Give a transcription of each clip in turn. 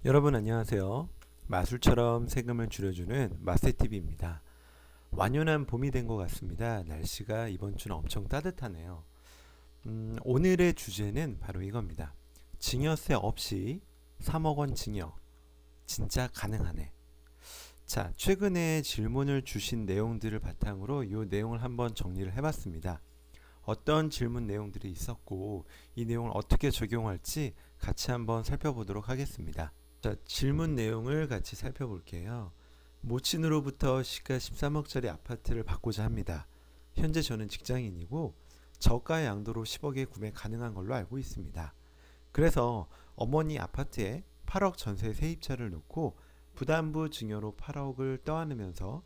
여러분 안녕하세요. 마술처럼 세금을 줄여주는 마세TV입니다. 완연한 봄이 된 것 같습니다. 날씨가 이번 주는 엄청 따뜻하네요. 오늘의 주제는 바로 이겁니다. 증여세 없이 3억 원 증여 진짜 가능하네. 자, 최근에 질문을 주신 내용들을 바탕으로 이 내용을 한번 정리를 해봤습니다. 어떤 질문 내용들이 있었고 이 내용을 어떻게 적용할지 같이 한번 살펴보도록 하겠습니다. 자, 질문 내용을 같이 살펴볼게요. 모친으로부터 시가 13억짜리 아파트를 받고자 합니다. 현재 저는 직장인이고 저가 양도로 10억에 구매 가능한 걸로 알고 있습니다. 그래서 어머니 아파트에 8억 전세 세입자를 놓고 부담부 증여로 8억을 떠안으면서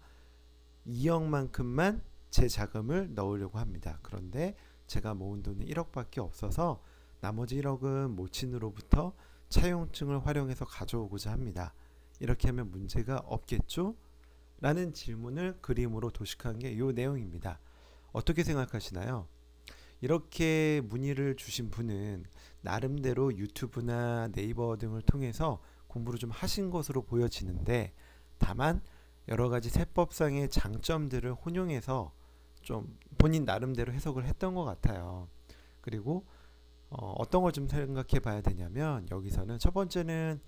2억만큼만 제 자금을 넣으려고 합니다. 그런데 제가 모은 돈은 1억밖에 없어서 나머지 1억은 모친으로부터 차용증을 활용해서 가져오고자 합니다. 이렇게 하면 문제가 없겠죠? 라는 질문을 그림으로 도식한 게 이 내용입니다. 어떻게 생각하시나요? 이렇게 문의를 주신 분은 나름대로 유튜브나 네이버 등을 통해서 공부를 좀 하신 것으로 보여지는데, 다만 여러 가지 세법상의 장점들을 혼용해서 좀 본인 나름대로 해석을 했던 것 같아요. 그리고 어떤 걸 좀 생각해 봐야 되냐면, 여기서는 첫 번째는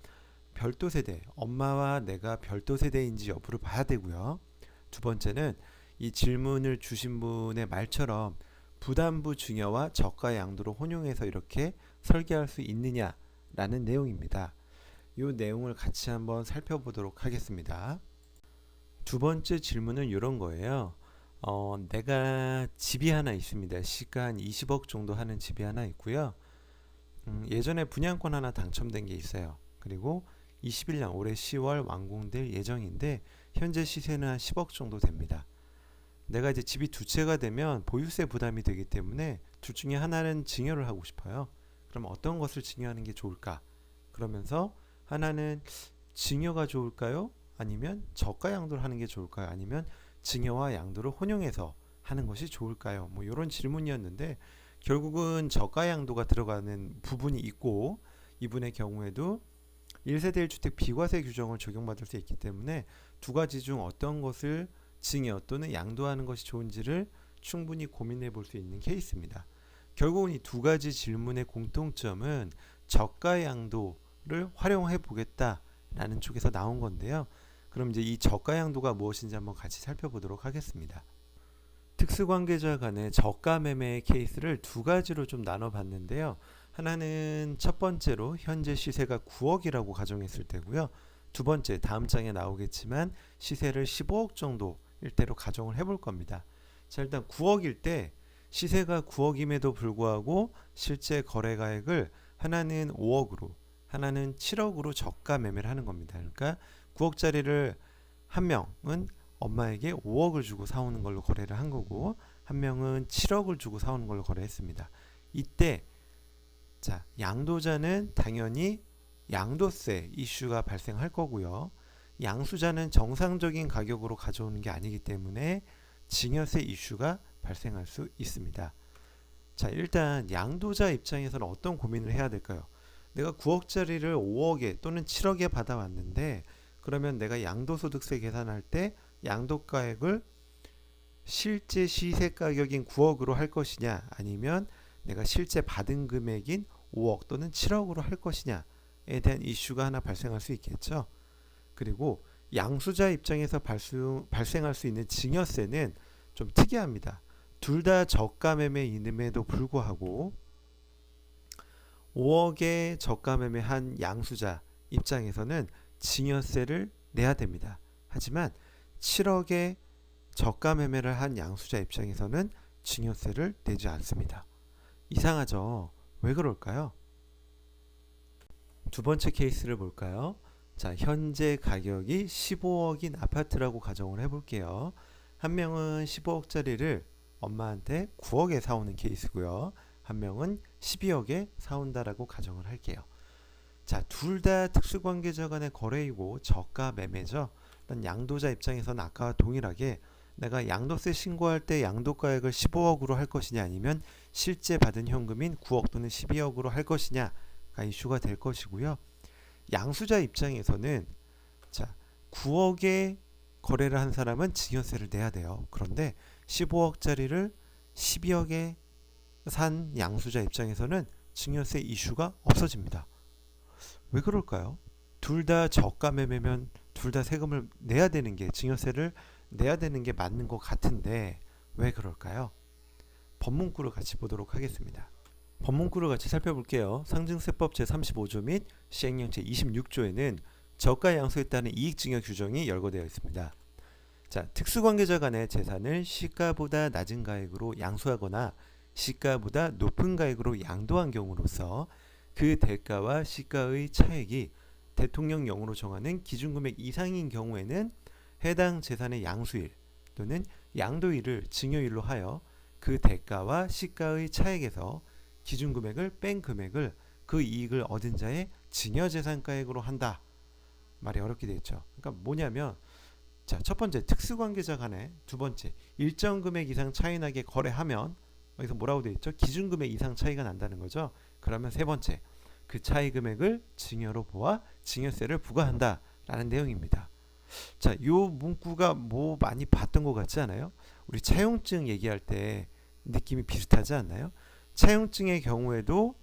별도 세대, 엄마와 내가 별도 세대인지 여부를 봐야 되고요. 두 번째는 이 질문을 주신 분의 말처럼 부담부 증여와 저가 양도로 혼용해서 이렇게 설계할 수 있느냐라는 내용입니다. 이 내용을 같이 한번 살펴보도록 하겠습니다. 두 번째 질문은 이런 거예요. 내가 집이 하나 있습니다. 시가 한 20억 정도 하는 집이 하나 있고요. 예전에 분양권 하나 당첨된 게 있어요. 그리고 21년 올해 10월 완공될 예정인데 현재 시세는 한 10억 정도 됩니다. 내가 이제 집이 두 채가 되면 보유세 부담이 되기 때문에 둘 중에 하나는 증여를 하고 싶어요. 그럼 어떤 것을 증여하는 게 좋을까? 그러면서 하나는 증여가 좋을까요? 아니면 저가 양도를 하는 게 좋을까요? 아니면 증여와 양도를 혼용해서 하는 것이 좋을까요? 뭐 이런 질문이었는데, 결국은 저가 양도가 들어가는 부분이 있고, 이분의 경우에도 1세대 1주택 비과세 규정을 적용받을 수 있기 때문에 두 가지 중 어떤 것을 증여 또는 양도하는 것이 좋은지를 충분히 고민해 볼 수 있는 케이스입니다. 결국은 이 두 가지 질문의 공통점은 저가 양도를 활용해 보겠다라는 쪽에서 나온 건데요. 그럼 이제 이 저가 양도가 무엇인지 한번 같이 살펴보도록 하겠습니다. 특수관계자 간의 저가 매매의 케이스를 두 가지로 좀 나눠봤는데요. 하나는 첫 번째로 현재 시세가 9억이라고 가정했을 때고요. 두 번째, 다음 장에 나오겠지만 시세를 15억 정도일 때로 가정을 해볼 겁니다. 자, 일단 9억일 때 시세가 9억임에도 불구하고 실제 거래가액을 하나는 5억으로 하나는 7억으로 저가 매매를 하는 겁니다. 그러니까 9억짜리를 한 명은 엄마에게 5억을 주고 사오는 걸로 거래를 한 거고, 한 명은 7억을 주고 사오는 걸로 거래했습니다. 이때 자, 양도자는 당연히 양도세 이슈가 발생할 거고요. 양수자는 정상적인 가격으로 가져오는 게 아니기 때문에 증여세 이슈가 발생할 수 있습니다. 자, 일단 양도자 입장에서는 어떤 고민을 해야 될까요? 내가 9억짜리를 5억에 또는 7억에 받아왔는데, 그러면 내가 양도소득세 계산할 때 양도가액을 실제 시세 가격인 9억으로 할 것이냐, 아니면 내가 실제 받은 금액인 5억 또는 7억으로 할 것이냐에 대한 이슈가 하나 발생할 수 있겠죠. 그리고 양수자 입장에서 발생할 수 있는 증여세는 좀 특이합니다. 둘 다 저가 매매임에도 불구하고 5억에 저가 매매한 양수자 입장에서는 증여세를 내야 됩니다. 하지만 7억에 저가 매매를 한 양수자 입장에서는 증여세를 내지 않습니다. 이상하죠? 왜 그럴까요? 두 번째 케이스를 볼까요? 자, 현재 가격이 15억인 아파트라고 가정을 해볼게요. 한 명은 15억짜리를 엄마한테 9억에 사오는 케이스고요. 한 명은 12억에 사온다라고 가정을 할게요. 자, 둘 다 특수관계자 간의 거래이고 저가 매매죠. 일단 양도자 입장에서는 아까와 동일하게 내가 양도세 신고할 때 양도가액을 15억으로 할 것이냐, 아니면 실제 받은 현금인 9억 또는 12억으로 할 것이냐가 이슈가 될 것이고요. 양수자 입장에서는 자 9억에 거래를 한 사람은 증여세를 내야 돼요. 그런데 15억짜리를 12억에 산 양수자 입장에서는 증여세 이슈가 없어집니다. 왜 그럴까요? 둘 다 저가 매매면 둘 다 세금을 내야 되는 게 증여세를 내야 되는 게 맞는 것 같은데 왜 그럴까요? 법문구를 같이 보도록 하겠습니다. 법문구를 같이 살펴볼게요. 상증세법 제35조 및 시행령 제26조에는 저가 양수에 따른 이익증여 규정이 열거되어 있습니다. 자, 특수관계자 간의 재산을 시가보다 낮은 가액으로 양수하거나 시가보다 높은 가액으로 양도한 경우로서 그 대가와 시가의 차액이 대통령령으로 정하는 기준금액 이상인 경우에는 해당 재산의 양수일 또는 양도일을 증여일로 하여 그 대가와 시가의 차액에서 기준금액을 뺀 금액을 그 이익을 얻은 자의 증여재산가액으로 한다. 말이 어렵게 되겠죠. 그러니까 뭐냐면 자, 첫 번째 특수관계자 간에, 두 번째 일정 금액 이상 차이 나게 거래하면 여기서 뭐라고 되어 있죠? 기준금액 이상 차이가 난다는 거죠. 그러면 세 번째 그 차이 금액을 증여로 보아 증여세를 부과한다 라는 내용입니다. 자, 요 문구가 뭐 많이 봤던 것 같지 않아요? 우리 차용증 얘기할 때 느낌이 비슷하지 않나요? 차용증의 경우에도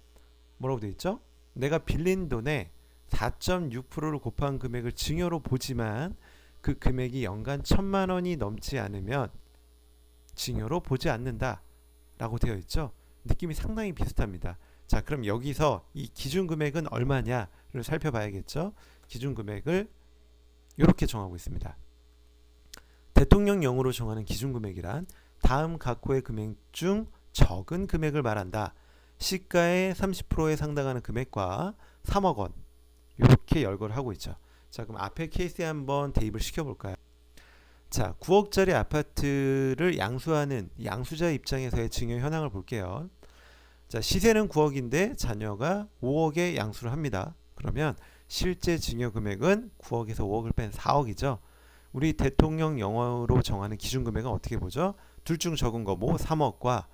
뭐라고 되어 있죠? 내가 빌린 돈에 4.6%를 곱한 금액을 증여로 보지만 그 금액이 연간 1,000만 원이 넘지 않으면 증여로 보지 않는다 라고 되어 있죠. 느낌이 상당히 비슷합니다. 자, 그럼 여기서 이 기준금액은 얼마냐를 살펴봐야겠죠. 기준금액을 이렇게 정하고 있습니다. 대통령령으로 정하는 기준금액이란 다음 각호의 금액 중 적은 금액을 말한다. 시가의 30%에 상당하는 금액과 3억 원 이렇게 열거를 하고 있죠. 자, 그럼 앞에 케이스에 한번 대입을 시켜볼까요? 자, 9억짜리 아파트를 양수하는 양수자 입장에서의 증여 현황을 볼게요. 자, 시세는 9억인데 자녀가 5억에 양수를 합니다. 그러면 실제 증여 금액은 9억에서 5억을 뺀 4억이죠. 우리 대통령 영어로 정하는 기준 금액은 어떻게 보죠? 둘 중 적은 거 뭐 3억과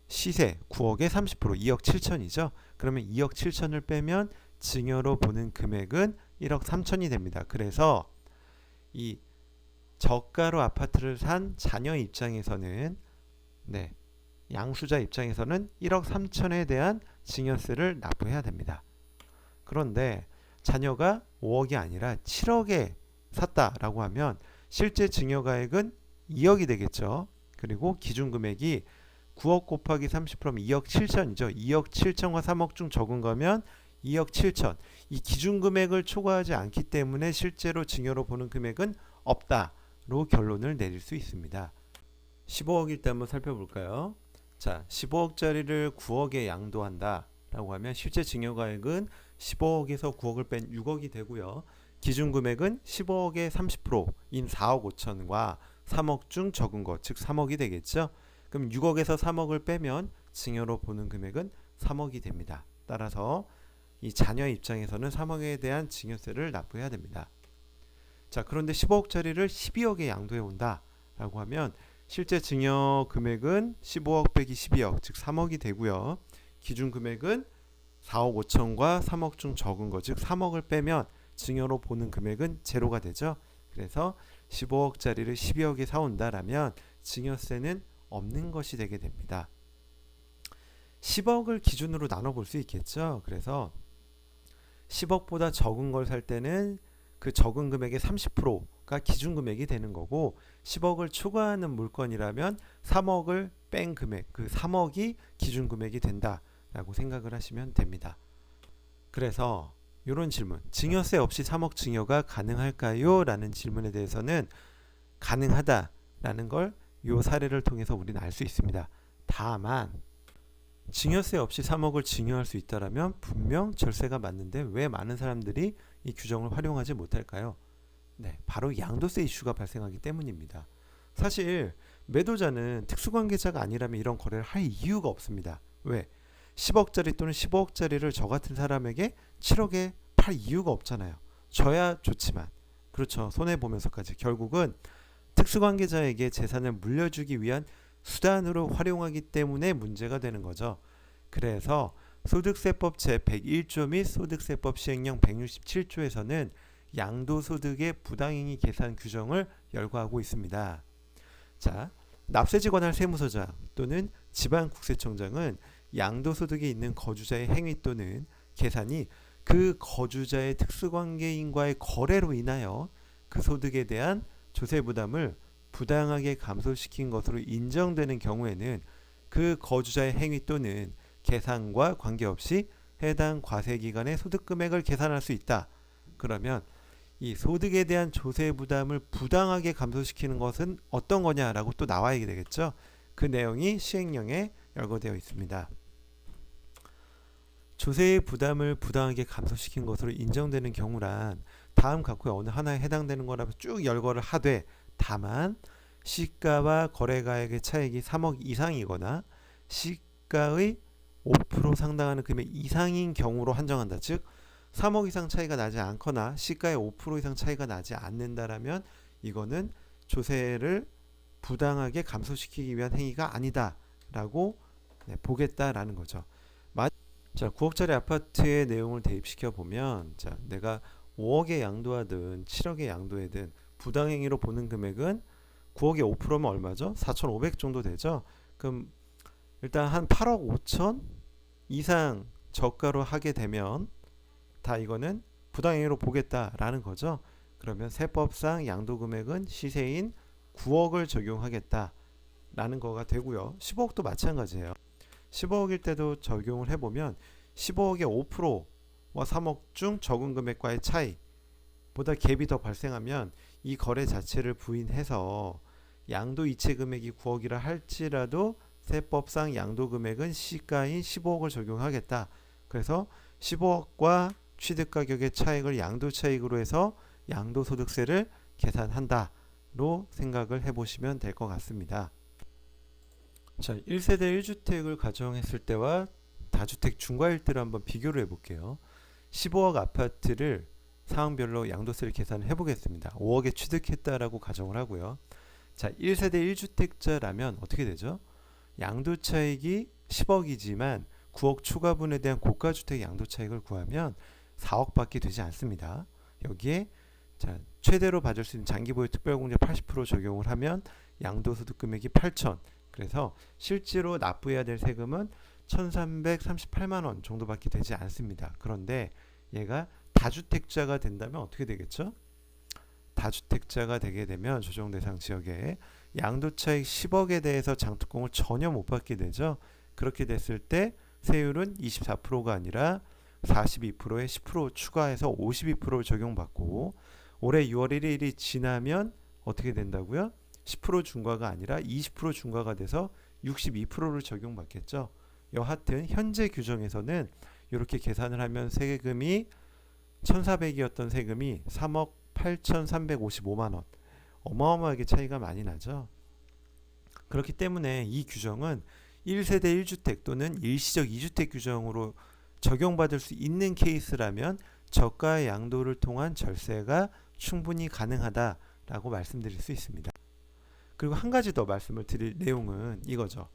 시세 9억에 30% 2억 7천이죠. 그러면 2억 7천을 빼면 증여로 보는 금액은 1억 3천이 됩니다. 그래서 이 저가로 아파트를 산 자녀 입장에서는 양수자 입장에서는 1억 3천에 대한 증여세를 납부해야 됩니다. 그런데 자녀가 5억이 아니라 7억에 샀다라고 하면 실제 증여가액은 2억이 되겠죠. 그리고 기준금액이 9억 곱하기 30%면 2억 7천이죠. 2억 7천과 3억 중 적은 거면 2억 7천. 이 기준금액을 초과하지 않기 때문에 실제로 증여로 보는 금액은 없다로 결론을 내릴 수 있습니다. 15억일 때 한번 살펴볼까요? 자, 15억짜리를 9억에 양도한다 라고 하면 실제 증여가액은 15억에서 9억을 뺀 6억이 되고요. 기준금액은 15억의 30%인 4억 5천과 3억 중 적은 것, 즉 3억이 되겠죠. 그럼 6억에서 3억을 빼면 증여로 보는 금액은 3억이 됩니다. 따라서 이 자녀 입장에서는 3억에 대한 증여세를 납부해야 됩니다. 자, 그런데 15억짜리를 12억에 양도해 온다 라고 하면 실제 증여 금액은 15억 빼기 12억, 즉 3억이 되고요. 기준 금액은 4억 5천과 3억 중 적은 거, 즉 3억을 빼면 증여로 보는 금액은 제로가 되죠. 그래서 15억짜리를 12억에 사온다라면 증여세는 없는 것이 되게 됩니다. 10억을 기준으로 나눠볼 수 있겠죠. 그래서 10억보다 적은 걸 살 때는 그 적은 금액의 30%가 기준 금액이 되는 거고 10억을 초과하는 물건이라면 3억을 뺀 금액, 그 3억이 기준 금액이 된다라고 생각을 하시면 됩니다. 그래서 이런 질문, 증여세 없이 3억 증여가 가능할까요? 라는 질문에 대해서는 가능하다라는 걸 이 사례를 통해서 우리는 알 수 있습니다. 다만 증여세 없이 3억을 증여할 수 있다라면 분명 절세가 맞는데 왜 많은 사람들이 이 규정을 활용하지 못할까요? 바로 양도세 이슈가 발생하기 때문입니다. 사실 매도자는 특수관계자가 아니라면 이런 거래를 할 이유가 없습니다. 왜? 10억짜리 또는 15억짜리를 저 같은 사람에게 7억에 팔 이유가 없잖아요. 저야 좋지만 그렇죠. 손해보면서까지 결국은 특수관계자에게 재산을 물려주기 위한 수단으로 활용하기 때문에 문제가 되는 거죠. 그래서 소득세법 제101조 및 소득세법 시행령 167조에서는 양도소득의 부당행위 계산 규정을 열거하고 있습니다. 자, 납세지 관할 세무서장 또는 지방국세청장은 양도소득이 있는 거주자의 행위 또는 계산이 그 거주자의 특수관계인과의 거래로 인하여 그 소득에 대한 조세 부담을 부당하게 감소시킨 것으로 인정되는 경우에는 그 거주자의 행위 또는 계산과 관계없이 해당 과세기간의 소득금액을 계산할 수 있다. 그러면 이 소득에 대한 조세 부담을 부당하게 감소시키는 것은 어떤 거냐라고 또 나와야 되겠죠. 그 내용이 시행령에 열거되어 있습니다. 조세의 부담을 부당하게 감소시킨 것으로 인정되는 경우란 다음 각호의 어느 하나에 해당되는 거라고 쭉 열거를 하되, 다만 시가와 거래가액의 차익이 3억 이상이거나 시가의 5% 상당하는 금액 이상인 경우로 한정한다. 즉 3억 이상 차이가 나지 않거나 시가의 5% 이상 차이가 나지 않는다라면 이거는 조세를 부당하게 감소시키기 위한 행위가 아니다라고 보겠다라는 거죠. 자, 9억짜리 아파트의 내용을 대입시켜 보면, 자, 내가 5억에 양도하든 7억에 양도하든 부당행위로 보는 금액은 9억에 5%면 얼마죠? 4,500 정도 되죠. 그럼 일단 한 8억 5천 이상 저가로 하게 되면 다 이거는 부당행위로 보겠다라는 거죠. 그러면 세법상 양도금액은 시세인 9억을 적용하겠다라는 거가 되고요. 15억도 마찬가지예요. 15억일 때도 적용을 해보면 15억의 5%와 3억 중 적은 금액과의 차이보다 갭이 더 발생하면 이 거래 자체를 부인해서 양도 이체 금액이 9억이라 할지라도 세법상 양도 금액은 시가인 15억을 적용하겠다. 그래서 15억과 취득가격의 차익을 양도 차익으로 해서 양도소득세를 계산한다로 생각을 해보시면 될 것 같습니다. 자, 1세대 1주택을 가정했을 때와 다주택 중과일 때를 한번 비교를 해볼게요. 15억 아파트를 상황별로 양도세를 계산해 보겠습니다. 5억에 취득했다라고 가정을 하고요. 자, 1세대 1주택자라면 어떻게 되죠? 양도차익이 10억이지만 9억 추가분에 대한 고가주택 양도차익을 구하면 4억밖에 되지 않습니다. 여기에 자, 최대로 받을 수 있는 장기보유 특별공제 80% 적용을 하면 양도소득 금액이 8천. 그래서 실제로 납부해야 될 세금은 1,338만원 정도밖에 되지 않습니다. 그런데 얘가 다주택자가 된다면 어떻게 되겠죠? 다주택자가 되게 되면 조정대상 지역에 양도차익 10억에 대해서 장특공을 전혀 못 받게 되죠. 그렇게 됐을 때 세율은 24%가 아니라 42%에 10% 추가해서 52%를 적용받고, 올해 6월 1일이 지나면 어떻게 된다고요? 10% 중과가 아니라 20% 중과가 돼서 62%를 적용받겠죠. 여하튼 현재 규정에서는 이렇게 계산을 하면 세금이 1,400이었던 세금이 3억 8,355만원, 어마어마하게 차이가 많이 나죠. 그렇기 때문에 이 규정은 1세대 1주택 또는 일시적 2주택 규정으로 적용받을 수 있는 케이스라면 저가 양도를 통한 절세가 충분히 가능하다라고 말씀드릴 수 있습니다. 그리고 한 가지 더 말씀을 드릴 내용은 이거죠.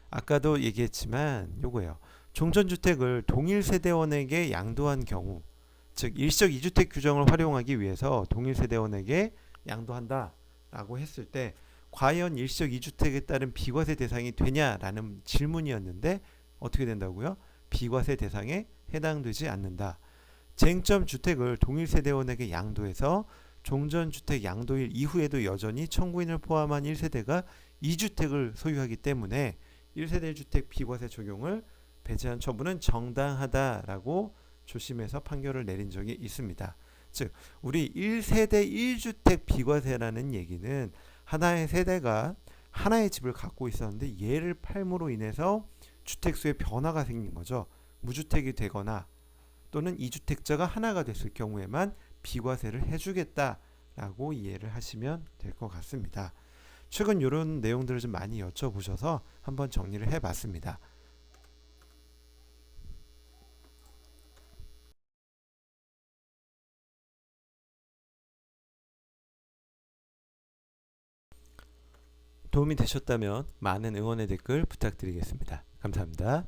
아까도 얘기했지만 요거예요. 종전주택을 동일 세대원에게 양도한 경우, 즉 일시적 2주택 규정을 활용하기 위해서 동일 세대원에게 양도한다라고 했을 때 과연 일시적 2주택에 따른 비과세 대상이 되냐라는 질문이었는데 어떻게 된다고요? 비과세 대상에 해당되지 않는다. 쟁점 주택을 동일 세대원에게 양도해서 종전주택 양도일 이후에도 여전히 청구인을 포함한 1세대가 2주택을 소유하기 때문에 1세대 1주택 비과세 적용을 배제한 처분은 정당하다라고 조심해서 판결을 내린 적이 있습니다. 즉 우리 1세대 1주택 비과세라는 얘기는 하나의 세대가 하나의 집을 갖고 있었는데 얘를 팔므로 인해서 주택수의 변화가 생긴 거죠. 무주택이 되거나 또는 2주택자가 하나가 됐을 경우에만 비과세를 해주겠다라고 이해를 하시면 될 것 같습니다. 최근 이런 내용들을 좀 많이 여쭤보셔서 한번 정리를 해봤습니다. 도움이 되셨다면 많은 응원의 댓글 부탁드리겠습니다. 감사합니다.